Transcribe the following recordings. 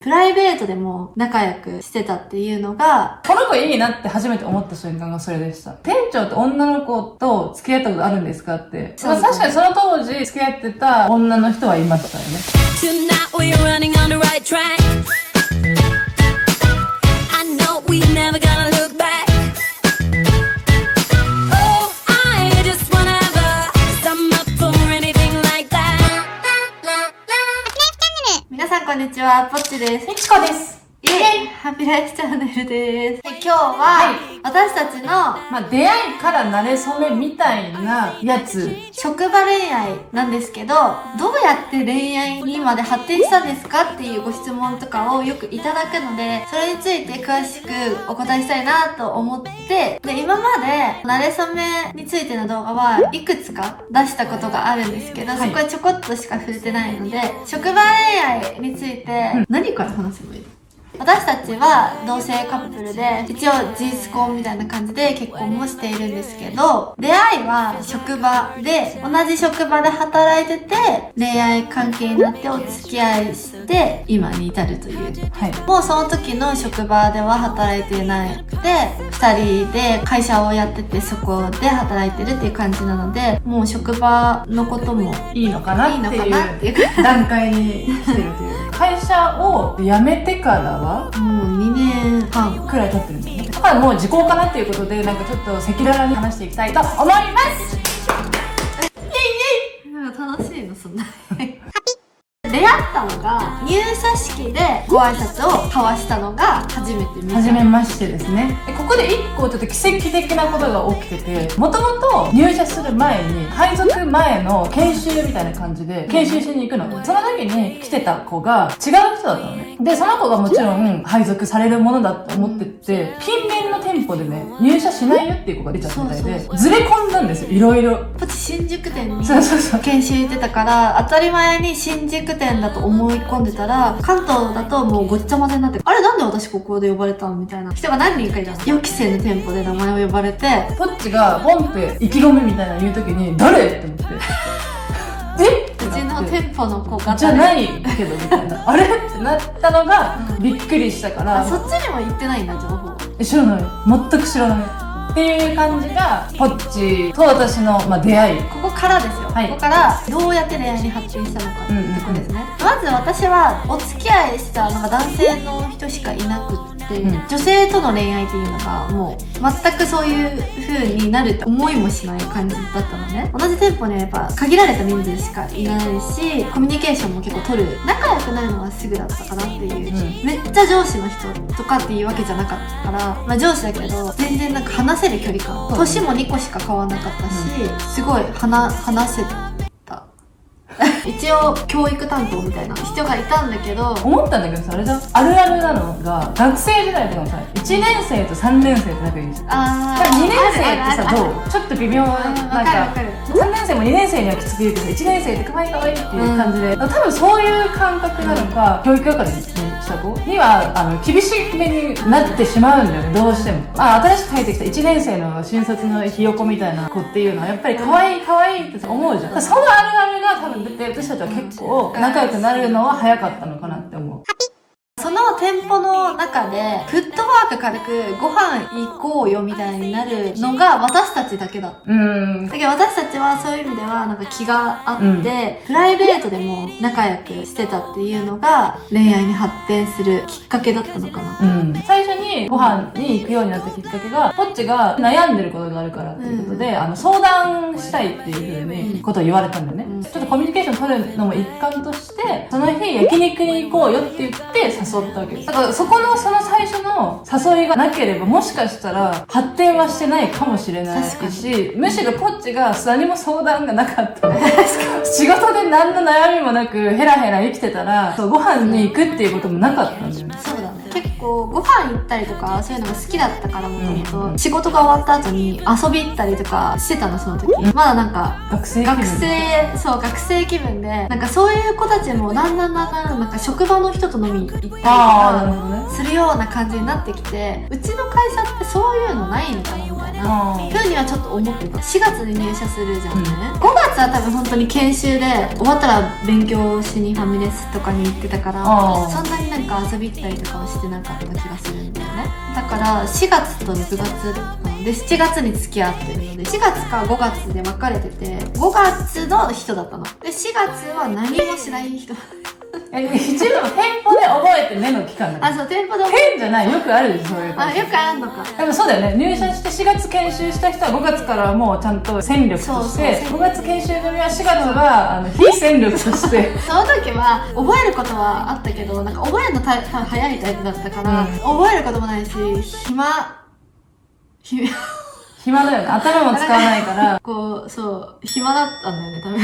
プライベートでも仲良くしてたっていうのが、この子いいなって初めて思った瞬間がそれでした。店長って女の子と付き合ったことあるんですかって。まあ、確かにその当時付き合ってた女の人はいましたよね。Tonight we're running on the right track. I know we never gonna look back. Oh, I just wanna have some up for anything like that. 皆さんこんにちは、ぽっちです。みちこです。イエイハッピーライフチャンネルです。今日は、私たちの、まあ、出会いから慣れ初めみたいなやつ。職場恋愛なんですけど、どうやって恋愛にまで発展したんですかっていうご質問とかをよくいただくので、それについて詳しくお答えしたいなと思って、で、今まで慣れ初めについての動画はいくつか出したことがあるんですけど、そこはちょこっとしか触れてないので、職場恋愛について、何から話せばいいの？私たちは同性カップルで、一応事実婚みたいな感じで結婚もしているんですけど、出会いは職場で、同じ職場で働いてて、恋愛関係になってお付き合いして、今に至るという。はい。もうその時の職場では働いてなくて、二人で会社をやってて、そこで働いてるっていう感じなので、もう職場のこともいいのかなっていう段階に来てるという。会社を辞めてからはもう2年半くらい経ってるんですね。だからもう時効かなっていうことで、なんかちょっと赤裸々に話していきたいと思います。イェイイェイ。なんか楽しいのそんな出会ったのが入社式でご挨拶を交わしたのが初めて見た。初めましてですね。ここで一個ちょっと奇跡的なことが起きてて、もともと入社する前に配属前の研修みたいな感じで研修しに行くの。その時に来てた子が違う人だったのね。で、その子がもちろん配属されるものだと思ってて、近隣の店舗でね、入社しないよっていう子が出ちゃったみたいで、ずれ込んだんですよ、いろいろ。こっち新宿店に研修行ってたから、当たり前に新宿店だと思い込んでたら、関東だともうごっちゃ混ぜになって、あれなんで私ここで呼ばれたのみたいな人が何人かいたの。予期せぬ店舗で名前を呼ばれて、ポッチがボンって意気込みみたいなの言うときに、誰って思って。うちの店舗の子がじゃないけどみたいなあれってなったのがびっくりしたから、そっちにも言ってないんだ情報。知らない、全く知らないっていう感じがポッチと私の、出会い。ここからですよ、はい、ここからどうやって恋愛に発展したのかっていうところですね、まず私はお付き合いしたのが男性の人しかいなくって、女性との恋愛っていうのがもう全くそういう風になるって思いもしない感じだったのね。同じ店舗にはやっぱ限られた人数しかいないし、コミュニケーションも結構取る、仲良くなるのはすぐだったかなっていう、めっちゃ上司の人とかっていうわけじゃなかったから、上司だけど全然なんか話せる距離感、年も2個しか変わんなかったし、すごい話せた一応教育担当みたいな人がいたんだけど、思ったんだけどさ、あれだ、あるあるなのが学生時代とかもさ、1年生と3年生って仲いいじゃん。2年生ってさ、どう？ちょっと微妙な、なんか3年生も2年生にはきつく言うけど、1年生って可愛い可愛いっていう感じで、多分そういう感覚なのか、教育係にした子には厳しめになってしまうんだよね、どうしても。新しく入ってきた1年生の新卒のひよこみたいな子っていうのはやっぱり可愛い可愛いって思うじゃん。そのあるあるが多分出て、私たちは結構仲良くなるのは早かったのかなって思う。その店舗の中でフットワーク軽くご飯行こうよみたいになるのが私たちだけだった。だけど私たちはそういう意味ではなんか気があって、プライベートでも仲良くしてたっていうのが恋愛に発展するきっかけだったのかな。最初にご飯に行くようになったきっかけが、ポッチが悩んでることがあるからっていうことで、相談したいっていう風にことを言われたんだよね。ちょっとコミュニケーション取るのも一環として、その日焼肉に行こうよって言って誘ったわけです。だからその最初の誘いがなければ、もしかしたら発展はしてないかもしれないし、むしろポッチが何も相談がなかった仕事で何の悩みもなくヘラヘラ生きてたら、ご飯に行くっていうこともなかったんだよね。そうだね。結構ご飯行ったりとかそういうのが好きだったから、もともと仕事が終わった後に遊び行ったりとかしてたの、その時。まだなんか学生気分で、なんかそういう子たちもだんだんなんか職場の人と飲み行ったりとかするような感じになってきて、うちの会社ってそういうのないのかなみたいな。なふうにはちょっと思ってた。4月に入社するじゃんね、5月は多分本当に研修で終わったら勉強しにファミレスとかに行ってたから、そんなになんか遊び行ったりとかはしてなかった気がするんだよね。だから4月と6月で7月に付き合ってるので、4月か5月で別れてて、5月の人だったので、4月は何もしない人一応店舗で覚えて目の期間だ。あ、そう、店舗で変じゃない、よくあるでしょ、そういうの。あ、よくあるのか。でもそうだよね、入社して4月研修した人は5月からもうちゃんと戦力として、5月研修組は4月は非戦力としてその時は覚えることはあったけど、なんか覚えるの多分早いタイプだったから、覚えることもないし、暇だよね、頭も使わないからこう、そう、暇だったんだよね、多分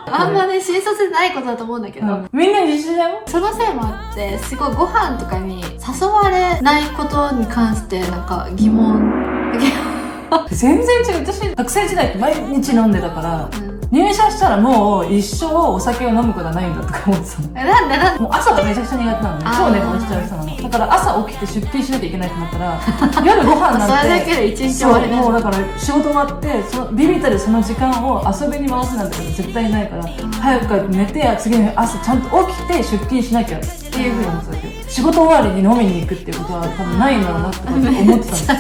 あんまね、新卒でないことだと思うんだけど、みんな自信だよ。そのせいもあって、すごいご飯とかに誘われないことに関してなんか疑問全然違う。私学生時代って毎日飲んでたから、入社したらもう一生お酒を飲むことはないんだとか思ってたの。なんでもう朝がめちゃくちゃ苦手なのね。超寝坊しちゃう人なの。だから朝起きて出勤しなきゃいけないとなったら、夜ご飯なんて。それだけで一日終わりもうだから仕事終わって、ビビったりその時間を遊びに回すなんて絶対ないから、早く寝て、次の日朝ちゃんと起きて出勤しなきゃっていうふうに思ってたけど、仕事終わりに飲みに行くっていうことは多分ないんだろうなって思ってたの。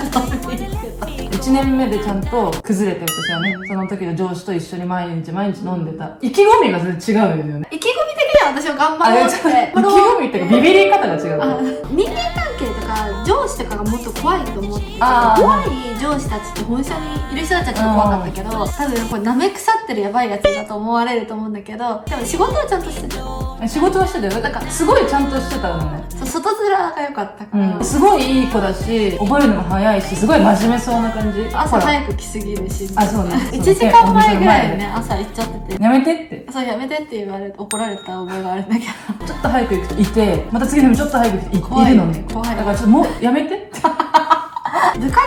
1年目でちゃんと崩れて、私はね、その時の上司と一緒に毎日飲んでた。意気込みが全然違うんだよね。意気込み的には私は頑張ろうって。意気込みっていうかビビり方が違う。人間関係とか上司とかがもっと怖いと思ってた。怖い上司たちって本社にいる人たちはちょっと怖かったけど、多分これ舐め腐ってるやばいやつだと思われると思うんだけど、でも仕事はちゃんとしてたよ。仕事はしてたよ。だからすごいちゃんとしてたのね。外面が良かったから、すごいいい子だし、覚えるのも早いし、すごい真面目そうな感じ。朝早く来すぎるし、あ、そうね。1時間前ぐらいにね、朝行っちゃってて。やめてって。そう、やめてって言われて怒られた覚えがあるんだけど。ちょっと早く行くといて、また次の日もちょっと早く行くといるのね。怖い。だからちょっともうやめてって。部活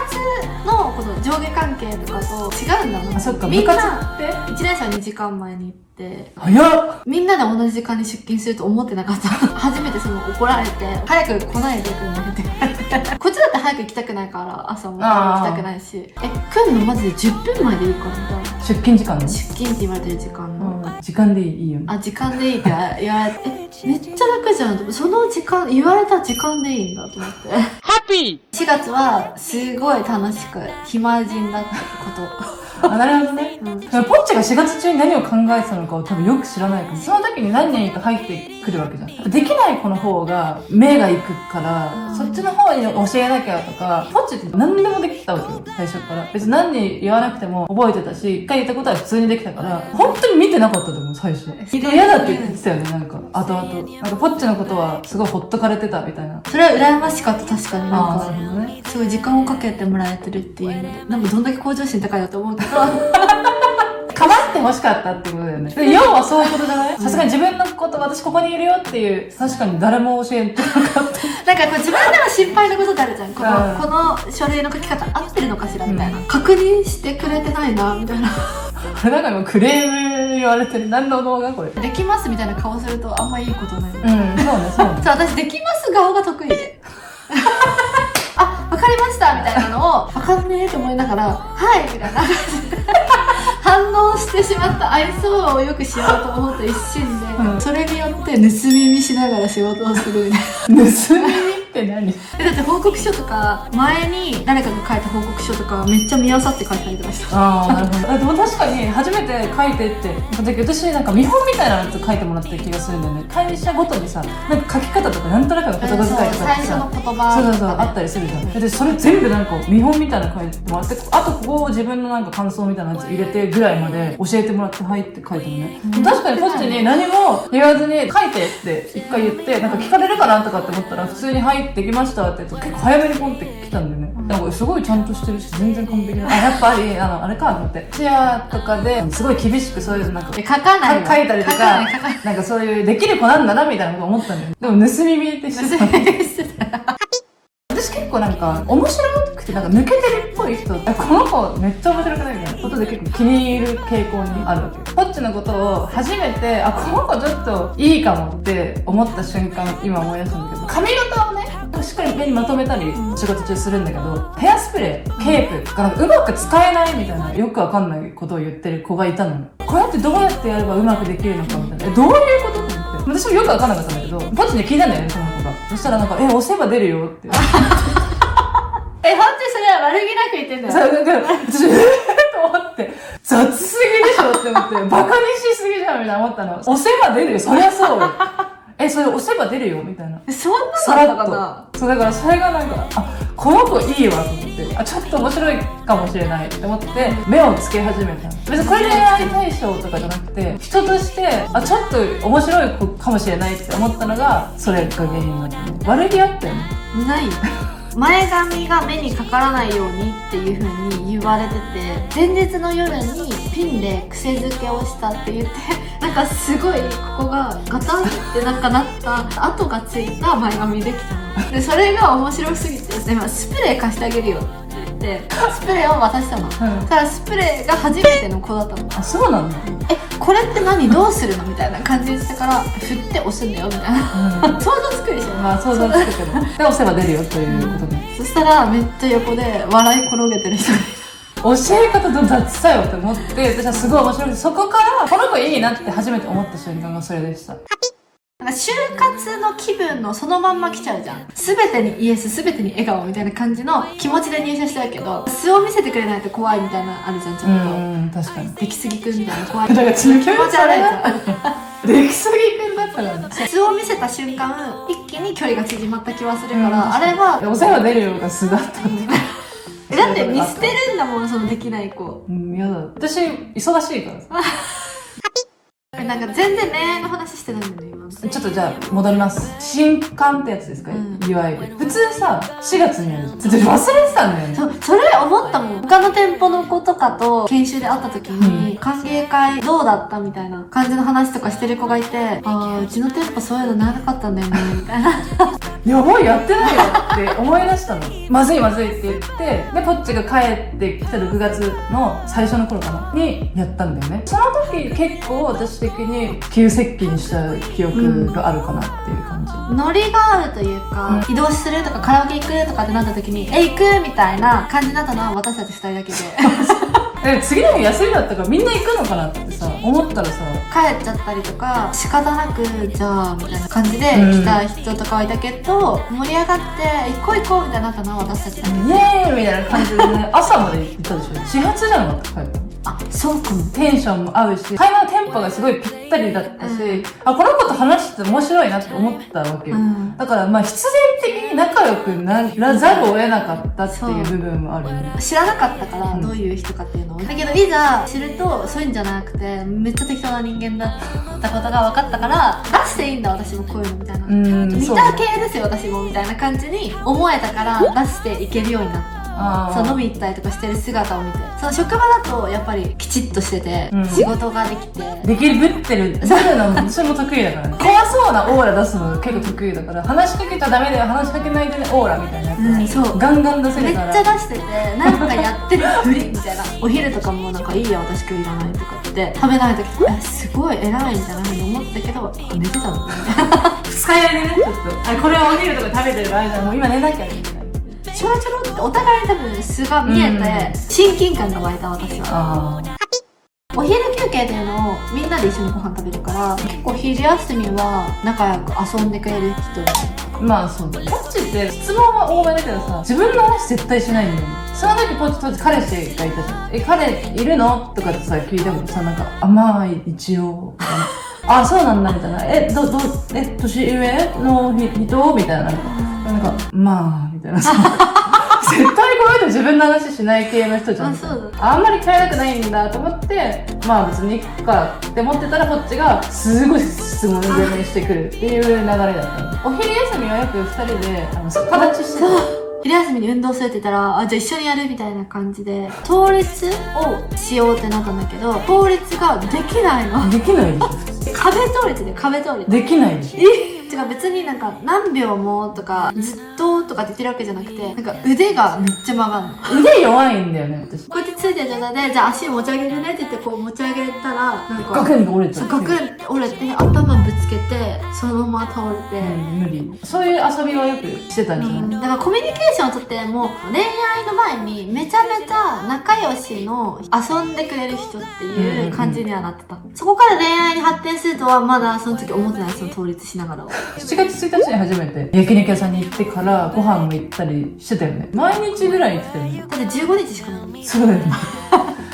のこの上下関係とかと違うんだもん。あ、そっか、みんな部活って1年生は2時間前に行って、早っ。みんなで同じ時間に出勤すると思ってなかった。初めてその怒られて、早く来ないでくんねって言われて。こっちだって早く行きたくないから、朝も行きたくないし。来んのマジで10分前でいいからみたいな。出勤時間ね。出勤って言われてる時間の。時間でいいよね。あ、時間でいいって言われて、めっちゃ楽じゃん。その時間、言われた時間でいいんだと思って。ハッピー !4 月は、すごい楽しく、暇人だったこと。あ、なるほどね。ポッチが4月中に何を考えてたのかを多分よく知らないから、その時に何人か入ってくるわけじゃん。できない子の方が目が行くから、そっちの方に教えなきゃとか、ポッチって何でもできたわけよ、最初から。別に何人言わなくても覚えてたし、一回言ったことは普通にできたから、本当に見てなかったと思う、最初。嫌だって言ってたよね、なんか、後々。なんかポッチのことはすごいほっとかれてたみたいな。それは羨ましかった、確かに。なんか、なるほどね。すごい時間をかけてもらえてるっていうので、なんかどんだけ向上心高いだと思うけど、かまって欲しかったってことだよね。要はそういうことじゃない？さすがに自分のこと、私ここにいるよっていう、確かに誰も教えてなかった。なんかこう自分でも心配なことってあるじゃん。この書類の書き方合ってるのかしらみたいな。確認してくれてないな、みたいな。なんか今クレーム言われてる。何の動画これ。できますみたいな顔するとあんまいいことない。そうね。そう、私できます顔が得意で。あ、わかりましたみたいなのを、わかんねえと思いながら、はいみたいな感じで。反応してしまった愛想をよくしようと思った一心で、それによって盗み見しながら仕事をするみたいな。盗み見って何？だって報告書とか、前に誰かが書いた報告書とかめっちゃ見漁って書いたりとかした。ああ、なるほど。でも確かに初めて書いてってだけど、私なんか見本みたいなやつ書いてもらった気がするんだよね。会社ごとにさ、なんか書き方とかなんとなくの言葉遣いとか最初の言葉そうあったりするじゃん。でそれ全部なんか見本みたいなの書いてもらって、あとここを自分のなんか感想みたいなやつ入れてぐらいまで教えてもらってはいって書いてもね。確かにポッチに何も言わずに書いてって一回言って、なんか聞かれるかなとかって思ったら普通にはいってきましたって言うと結構早めにポンって来たんだよね。なんかすごいちゃんとしてるし全然完璧な。あ、やっぱりあれかと思って。チアとかですごい厳しくそういうなんか書かない書いたりとか、なんかそういうできる子なんだなみたいなこと思ったんだよ。でも盗み見ってしてた。私結構なんか面白くてなんか抜けてるっぽい白い人って、この子めっちゃ面白くないみたいなことで結構気に入る傾向にあるわけ。ポッチのことを初めて、この子ちょっといいかもって思った瞬間、今思い出したんだけど、髪型をね、しっかり目にまとめたり仕事中するんだけど、ヘアスプレー、ケープがうまく使えないみたいな、よくわかんないことを言ってる子がいたの。これってどうやってやればうまくできるのかみたいな。どういうことって思って。私もよくわかんなかったんだけど、ポッチに聞いたんだよね、その子が。そしたらなんか、押せば出るよって。本当にそれは悪気なく言ってんだよ。そう、なんか、私、と思って、雑すぎでしょって思って、バカにしすぎじゃんみたいな思ったの。押せば出るよ、そりゃそうよ。それ押せば出るよみたいな。そんなのだったかな。そう、だからそれがなんか、この子いいわと思って、ちょっと面白いかもしれないって思って、目をつけ始めた。別にこれ恋愛対象とかじゃなくて、人として、ちょっと面白い子かもしれないって思ったのが、それが原因になってね。悪気あったよね。ないよ。前髪が目にかからないようにっていう風に言われてて、前日の夜にピンで癖付けをしたって言って、なんかすごいここがガタンってなんかなった跡がついた前髪できたの。で、それが面白すぎて、今スプレー貸してあげるよって言って、スプレーを渡したの。ただスプレーが初めての子だったの。そうなんだ。これって何どうするのみたいな感じにしてから、振って押すんだよみたいな。想像つくでしょ。まあ想像つくけど。で、押せば出るよということで。そしたらめっちゃ横で笑い転げてる人がいた。教え方の雑さよって思って、私はすごい面白くて、そこからこの子いいなって初めて思った瞬間がそれでした。なんか就活の気分のそのまんま来ちゃうじゃん。すべてにイエス、すべてに笑顔みたいな感じの気持ちで入社したけど、素を見せてくれないと怖いみたいなあるじゃん、ちょっと。確かに。出来すぎくんみたいな怖い。だから気持ち悪いじゃん。出来すぎくんだったからね。素を見せた瞬間、一気に距離が縮まった気はするから、あれは。お世話出るよが素だったって。だって見捨てるんだもん、そのできない子。やだ。私、忙しいからさ。なんか全然恋愛の話してないんだよね、今。ちょっとじゃあ、戻ります。新刊ってやつですか、いわゆる。普通さ、4月にやる。ちょっと忘れてたんだよね。それ思ったもん。他の店舗の子とかと研修で会った時に、歓迎会どうだったみたいな感じの話とかしてる子がいて、うちの店舗そういうの長かったんだよね、みたいな。やばい、やってないよって思い出したの。まずいまずいって言って、で、ポッチが帰ってきた6月の最初の頃かなにやったんだよね。その時結構私的に急接近した記憶があるかなっていう感じ。ノリがあるというか、移動するとかカラオケ行くとかってなった時に、行くみたいな感じになったのは私たち2人だけで。次の日休みだったからみんな行くのかなってさ、思ったらさ、帰っちゃったりとか、仕方なく、じゃあ、みたいな感じで来た人とかはいたけど、盛り上がって、行こう行こうみたいになったのは私たちだけで。イエーイみたいな感じでね、朝まで行ったでしょ。始発じゃなかった、帰った。そうかも。テンションも合うし、会話のテンポがすごいぴったりだったし、この子と話して面白いなって思ったわけよ。だからまあ必然的に仲良くならざるを得なかったっていう部分もあるよね。知らなかったから、どういう人かっていうのを。だけどいざ知ると、そういうんじゃなくて、めっちゃ適当な人間だったことが分かったから、出していいんだ私もこういうのみたいな。似た系ですよ私もみたいな感じに思えたから出していけるようになった。そう飲み行ったりとかしてる姿を見て、その職場だとやっぱりきちっとしてて、仕事ができてできるぶってるそういうのも私も得意だからね。怖そうなオーラ出すの結構得意だから、話しかけちゃダメだよ、話しかけないでねオーラみたいなやつ、そうガンガン出せるから。めっちゃ出してて、なんかやってるふりみたいな。お昼とかもなんかいいや私今日いらないとかって食べない時すごい偉いみたいなふうに思ってたけど、寝てたのね。二日酔いでね、ちょっとこれはお昼とか食べてる間もう今寝なきゃみたいな。ちょろちょろってお互いに多分素が見えて、親近感が湧いた私は。お昼休憩っていうのをみんなで一緒にご飯食べるから、結構昼休みは仲良く遊んでくれる人。まあそうだね。ポッチって質問は多めだけどさ、自分の話絶対しないんだよね。その時ポッチ当時彼氏がいたじゃん。彼いるのとかってさ聞いてもさ、なんかまあ一応みたいな。そうなんだみたいな。年上の人みたいな。なんかまあみたいなさ。絶対この人自分の話しない系の人じゃん。あんまり変えなくないんだと思って、まあ別に行くかって思ってたら、こっちがすごい質問攻めしてくるっていう流れだったの。お昼休みはよく2人で逆立ちしてた。昼休みに運動するって言ったら、じゃあ一緒にやるみたいな感じで、倒立をしようってなったんだけど、倒立ができないの。できないでしょ。壁倒立で壁倒立。できないでしょ。違う、別になんか何秒もとかずっととかって言ってるわけじゃなくて、なんか腕がめっちゃ曲がるの。腕弱いんだよね、私。こうやってついてる状態で、じゃあ足持ち上げるねって言ってこう持ち上げたら、なんかガクンと折れちゃう。ガクンって折れて頭ぶつけて、そのまま倒れて。無理。そういう遊びはよくしてたんじゃない？だからコミュニケーションをとっても、恋愛の前にめちゃめちゃ仲良しの遊んでくれる人っていう感じにはなってた。そこから恋愛に発展するとはまだその時思ってない、その倒立しながらは。7月1日に初めて焼肉屋さんに行ってからご飯も行ったりしてたよね。毎日ぐらい行ってたよね。だって15日しかない。そうだよね。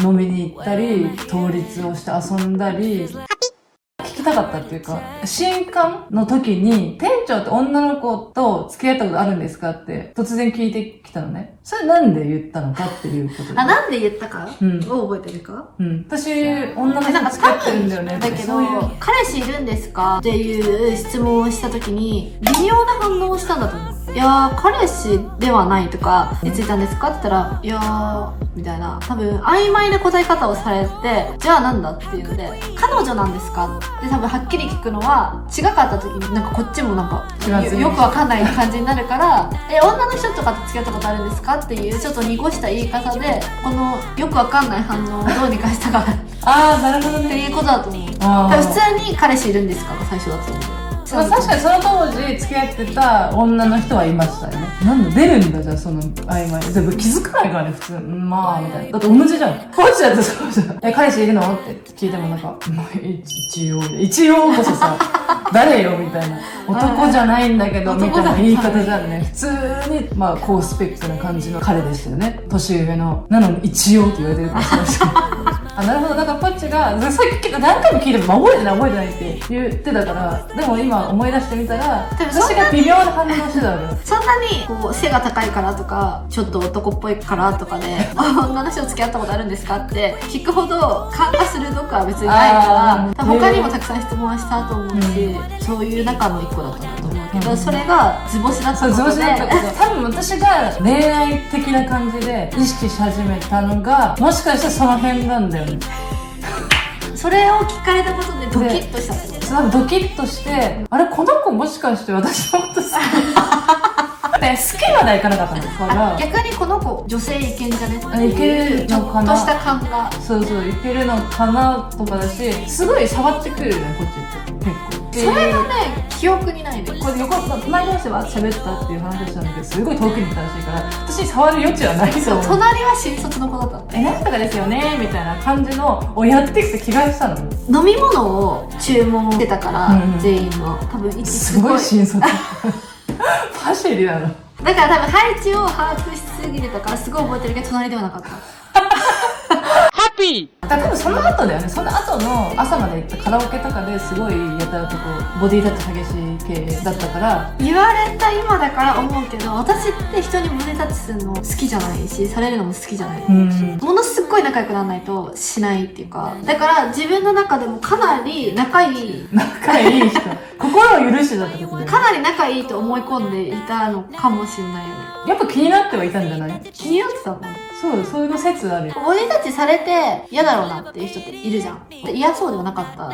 飲みに行ったり、倒立をして遊んだり。聞きたかったっていうか、新刊の時に、店長って女の子と付き合ったことあるんですかって突然聞いてきたのね。それなんで言ったのかっていうことで。あ、なんで言ったかうんを覚えてるか。私、女の子と付き合ってるんだよね。だけど、彼氏いるんですかっていう質問をした時に、微妙な反応をしたんだと思う。いやー、彼氏ではないとか、いついたんですかって言ったら、いやー、みたいな。多分、曖昧な答え方をされて、じゃあなんだっていうので、彼女なんですかって多分はっきり聞くのは、違かった時に、なんかこっちもなんか、よくわかんない感じになるから、女の人とかと付き合ったことあるんですかっていう、ちょっと濁した言い方で、この、よくわかんない反応をどうにかしたかあー、なるほどね。っていうことだと思う。多分普通に彼氏いるんですかが最初だと思う。まあ、確かにその当時付き合ってた女の人はいましたよね。なんだ出るんだじゃあその曖昧。全部気づかないからね、普通。まあ、みたいな。だっておむつじゃん。こっちだってそうじゃん。彼氏いるのって聞いてもなんか、まあ、一応こそさ、誰よみたいな。男じゃないんだけど、みたいな言い方じゃんね。普通に、まあ、高スペックな感じの彼でしたよね。年上の。なのに一応って言われてるかもしれないし。あ、なるほど。だからポッチが、さっき何回も聞いても、覚えてないって言ってたから、でも今思い出してみたら、私が微妙な反応してたわけよ。そんなに、こう、背が高いからとか、ちょっと男っぽいからとかで、女の人と付き合ったことあるんですかって聞くほど、感が鋭くは別にないから、他にもたくさん質問はしたと思うし、そういう中の一個だったんだと思うけど、それが図星だったことで。そう、図星だったこと。多分私が恋愛的な感じで意識し始めたのが、もしかしたらその辺なんだよね。それを聞かれたことでドキッとしたってこと？多分ドキッとして、あれこの子もしかして私のこと好きで好きまではいかなかったのから。逆にこの子女性いけんじゃねっていけいうちょっとした感が。そうそう、いけるのかなとかだし、すごい触ってくるよね、こっちって結構。それがね、記憶にないね。これ横、隣同士では喋ったっていう話をしたんだけど、すごい遠くにいたらしいから、私に触る余地はないと思う。隣は新卒の子だったの。なんとかですよねみたいな感じのをやってきた気がしたの。飲み物を注文してたから、全員の。多分すごい新卒。パシリなの。だから多分配置を把握しすぎてたから、すごい覚えてるけど、隣ではなかった。ハッピー！多分その後だよね。その後の朝まで行ったカラオケとかですごいやたらとこうボディタッチ激しい系だったから。言われた今だから思うけど、私って人にボディタッチするの好きじゃないし、されるのも好きじゃない。ものすっごい仲良くならないとしないっていうか。だから自分の中でもかなり仲いい人。心を許してたってことだよね。かなり仲いいと思い込んでいたのかもしれないよね。やっぱ気になってはいたんじゃない？気になってたもん。そういうの説あるよ。ボディタッチされて嫌だろうなっていう人っているじゃん。嫌そうではなかった。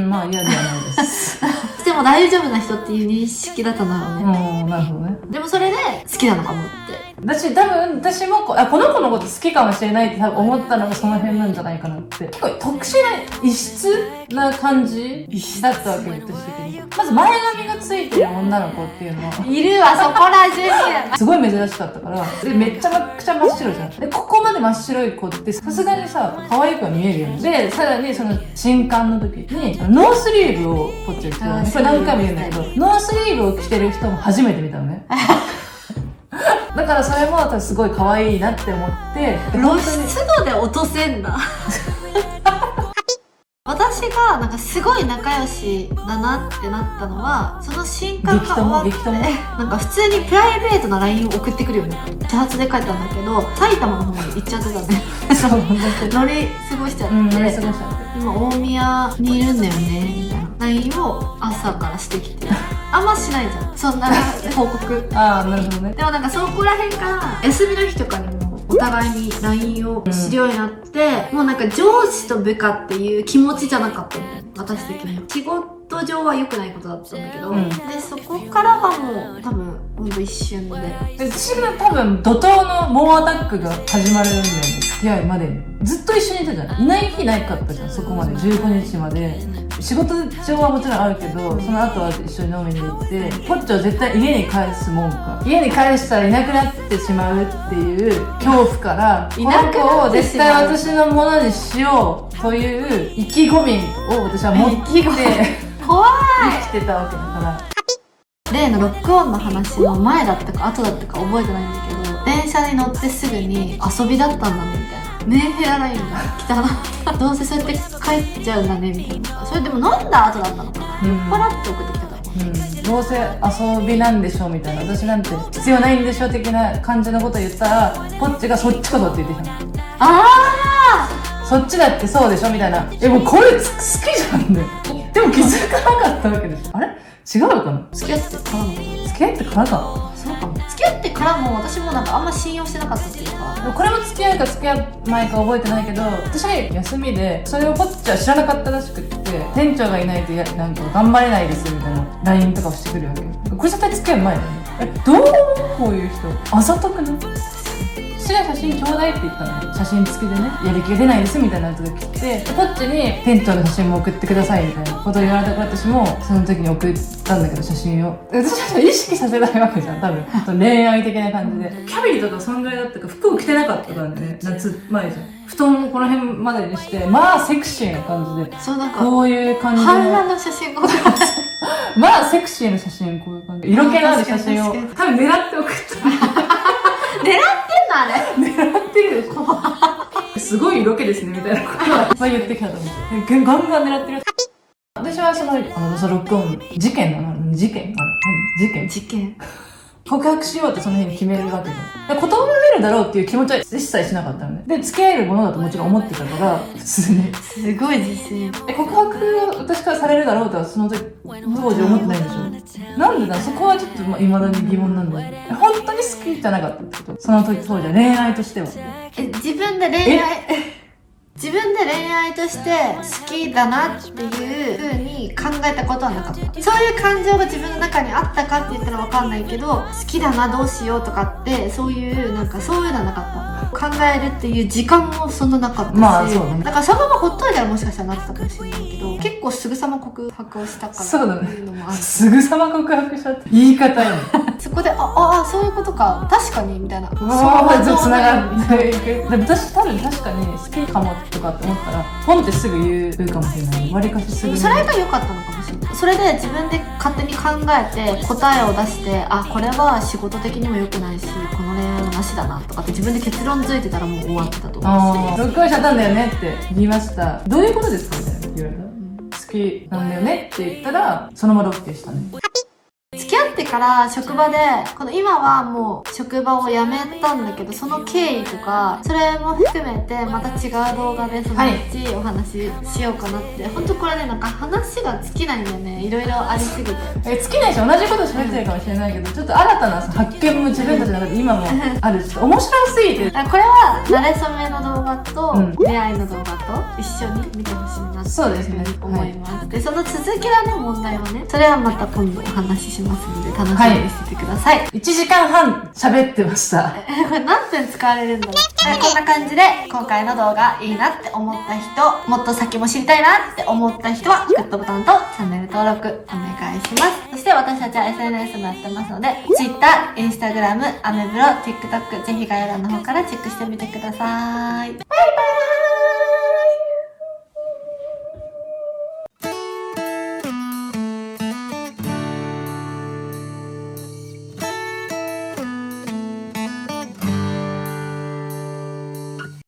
まあ嫌ではないです。でも大丈夫な人っていう認識だったんだろうね。なるほどね。でもそれで好きなのかもって。私もこの子のこと好きかもしれないって多分思ったのがその辺なんじゃないかなって。結構特殊な異質な感じだったわけよ、私的に。まず前髪がついてる女の子っていうのは。いるわ、そこら中に。すごい珍しかったから。で、めっちゃくちゃ真っ白じゃん。で、ここまで真っ白い子ってさすがにさ、可愛くは見えるよね。で、さらにその新刊の時に、ノースリーブをポッチャ着てるのね。これ何回も言うんだけど、ノースリーブを着てる人も初めて見たのね。だからそれも私すごい可愛いなって思って、露出度で落とせんだ。私がなんかすごい仲良しだなってなったのは、その新刊が終わって、なんか普通にプライベートな LINE を送ってくるよね。始発で帰ったんだけど、埼玉の方まで行っちゃってたね。そう、乗り過ごしちゃって、今大宮にいるんだよね、みたいな LINE を朝からしてきて。あんましないじゃん、そんな報告。なるほどね。でもなんかそこら辺から休みの日とかにもお互いに LINE を知るようになって、もうなんか上司と部下っていう気持ちじゃなかったんだよ、私的には。仕事ト上は良くないことだったんだけど、うんでそこからはもう多分ほんと一瞬で、私も多分怒涛の猛アタックが始まるんだよね、付き合いまでに。ずっと一緒にいたじゃん。いない日ないかったじゃん、そこまで。15日まで。仕事上はもちろんあるけど、その後は一緒に飲みに行って、ポッチを絶対家に帰すもんか。家に帰したらいなくなってしまうっていう恐怖から、いなくなってしまうこの子を絶対私のものにしようという意気込みを私は持って意気込み怖い生きてたわけだから。例のロックオンの話の前だったか後だったか覚えてないんだけど、電車に乗ってすぐに遊びだったんだねみたいな、メンヘララインが来たなどうせそうやって帰っちゃうんだねみたいな。それでも飲んだ後だったのかな、酔っ払って送ってきたと思う、どうせ遊びなんでしょみたいな、私なんて必要ないんでしょ的な感じのこと言ったら、ポッチがそっちこそって言ってきたの。そっちだってそうでしょみたいな。もうこれ好きじゃんね。でも気づかなかったわけでしょ。あれ違うのかな。付き合ってからも付き合ってからか。そうかも。付き合ってからも私もなんかあんま信用してなかったっていうか、これも付き合いか付き合う前か覚えてないけど、私が休みでそれをポッチは知らなかったらしくって、店長がいないとなんか頑張れないですみたいな LINE とかをしてくるわけよ。これ絶対付き合う前だよね。どう思うこういう人。あざとくない？私が写真ちょうだいって言ったの。写真付きでね、やる気が出ないですみたいなやつが来て、ポッチに店長の写真も送ってくださいみたいなことを言われたから、私もその時に送ったんだけど、写真を。私は意識させないわけじゃん、多分。恋愛的な感じで。キャビリとかそんぐらいだったから、服を着てなかったからね、夏前じゃん。布団をこの辺までにして、まあセクシーな感じで。そうなんか、こういう感じで。反乱の写真が送ってました。まあセクシーな写真、こういう感じで。色気のある写真を、多分狙って送った。狙ってんのあれ狙ってるでしょ。すごい色気ですねみたいなことはいっぱい言ってきたと思って。ガンガン狙ってる。私はそのロックオン、事件なの？事件？あれ？何？事件？告白しようってその日に決めるわけじゃん。断られるだろうっていう気持ちは一切しなかったのね。で、付き合えるものだともちろん思ってたから、普通に。すごい自信。告白私からされるだろうとはその時、当時思ってないんでしょ。なんでだ、そこはちょっと未だに疑問なんだよね。本当に好きじゃなかったってこと？その時当時は恋愛としては。自分で恋愛として好きだなっていう風に考えたことはなかった。そういう感情が自分の中にあったかって言ったらわかんないけど、好きだなどうしようとかってそういうのはなかった。考えるっていう時間もそんななかったし、まあそうだね。だからそのままほっといたらもしかしたらなってたかもしれないけど、結構すぐさま告白をしたからっていうのもある。すぐさま告白したって言い方よね。そこでそういうことか、確かにみたいな。うわぁ、つながっていく。でも私多分確かに好きかもとかって思ったら、ポンってすぐ言うかもしれない。割りかしすぐ。それが良かったのかもしれない。それで自分で勝手に考えて答えを出して、これは仕事的にも良くないし、この恋愛はなしだなとかって自分で結論づいてたらもう終わってたと思うし。ロックオンしちゃったんだよねって言いました。どういうことですかみたいな言われた。好きなんだよねって言ったら、その場で OK したね。付き合ってから職場で、今はもう職場を辞めたんだけど、その経緯とか、それも含めてまた違う動画でそのうちお話ししようかなって。本当これね、なんか話が尽きないんだよね。いろいろありすぎて。尽きないし、同じこと喋ってるかもしれないけど、ちょっと新たな発見も自分たちの中で今もあるし、面白すぎて。これは、慣れ初めの動画と、出会いの動画と一緒に見てほしいなって思います。で、その続きだね、問題はね。それはまた今度お話ししますので、楽しみにしててください。1時間半喋ってました。これ何分使われるんだろう。こんな感じで、今回の動画いいなって思った人、もっと先も知りたいなって思った人は、グッドボタンとチャンネル登録お願いします。そして私たちは SNS もやってますので、Twitter、Instagram、アメブロ、TikTok、ぜひ概要欄の方からチェックしてみてください。バイバイ。